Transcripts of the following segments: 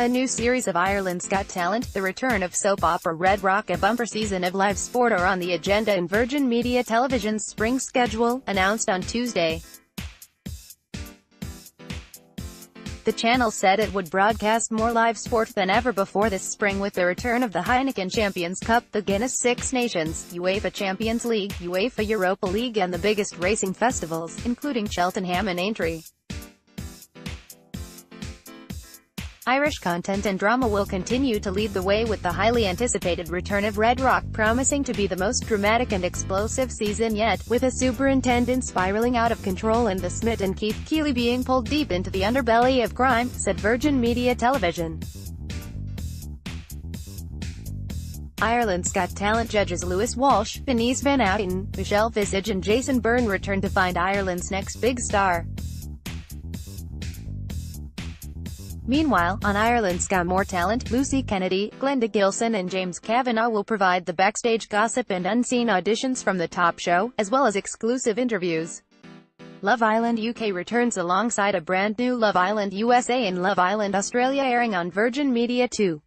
A new series of Ireland's Got Talent, the return of soap opera Red Rock, a bumper season of live sport are on the agenda in Virgin Media Television's spring schedule, announced on Tuesday. The channel said it would broadcast more live sport than ever before this spring with the return of the Heineken Champions Cup, the Guinness Six Nations, Uefa Champions League, Uefa Europa League and the biggest racing festivals, including Cheltenham and Aintree. Irish content and drama will continue to lead the way with the highly anticipated return of Red Rock, promising to be the most dramatic and explosive season yet, with a superintendent spiraling out of control and the Smith and Keith Keeley being pulled deep into the underbelly of crime, said Virgin Media Television. Ireland's Got Talent judges Lewis Walsh, Denise Van Outen, Michelle Visage and Jason Byrne return to find Ireland's next big star. Meanwhile, on Ireland's Got More Talent, Lucy Kennedy, Glenda Gilson and James Kavanagh will provide the backstage gossip and unseen auditions from the top show, as well as exclusive interviews. Love Island UK returns alongside a brand new Love Island USA and Love Island Australia airing on Virgin Media 2.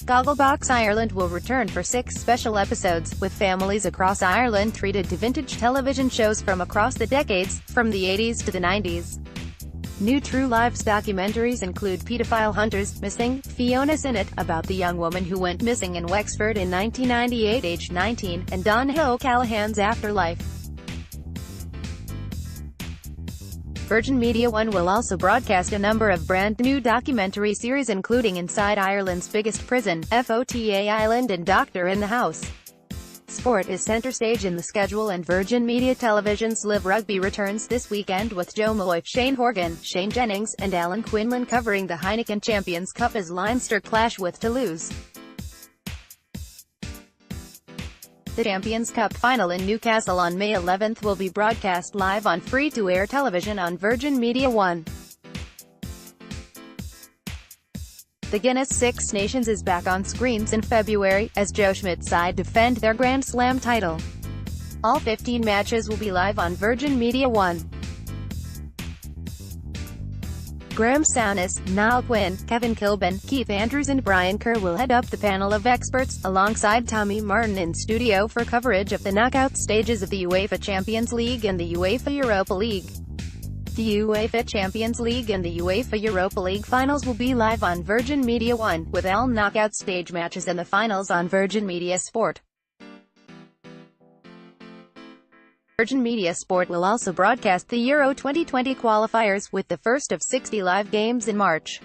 Gogglebox Ireland will return for 6 special episodes, with families across Ireland treated to vintage television shows from across the decades, from the 80s to the 90s. New True Lives documentaries include Pedophile Hunters, Missing, Fiona's in It, about the young woman who went missing in Wexford in 1998 aged 19, and Don O'Callaghan's Afterlife. Virgin Media One will also broadcast a number of brand-new documentary series including Inside Ireland's Biggest Prison, FOTA Island and Doctor in the House. Sport is center stage in the schedule and Virgin Media Television's Live Rugby returns this weekend with Joe Malloy, Shane Horgan, Shane Jennings, and Alan Quinlan covering the Heineken Champions Cup as Leinster clash with Toulouse. The Champions Cup final in Newcastle on May 11th will be broadcast live on free-to-air television on Virgin Media One. The Guinness Six Nations is back on screens in February, as Joe Schmidt's side defend their Grand Slam title. All 15 matches will be live on Virgin Media One. Graham Souness, Niall Quinn, Kevin Kilbin, Keith Andrews and Brian Kerr will head up the panel of experts, alongside Tommy Martin in studio for coverage of the knockout stages of the UEFA Champions League and the Uefa Europa League. The UEFA Champions League and the UEFA Europa League finals will be live on Virgin Media One, with all knockout stage matches and the finals on Virgin Media Sport. Virgin Media Sport will also broadcast the Euro 2020 qualifiers, with the first of 60 live games in March.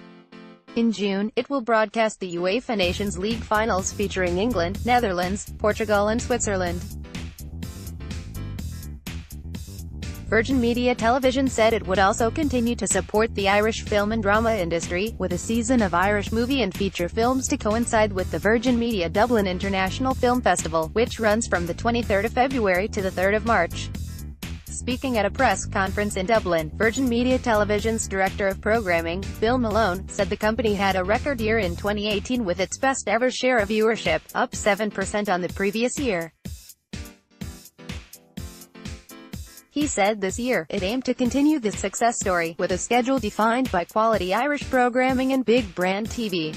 In June, it will broadcast the UEFA Nations League finals featuring England, Netherlands, Portugal and Switzerland. Virgin Media Television said it would also continue to support the Irish film and drama industry, with a season of Irish movie and feature films to coincide with the Virgin Media Dublin International Film Festival, which runs from the 23rd of February to the 3rd of March. Speaking at a press conference in Dublin, Virgin Media Television's Director of Programming, Bill Malone, said the company had a record year in 2018 with its best ever share of viewership, up 7% on the previous year. He said this year, it aimed to continue this success story, with a schedule defined by quality Irish programming and big brand TV.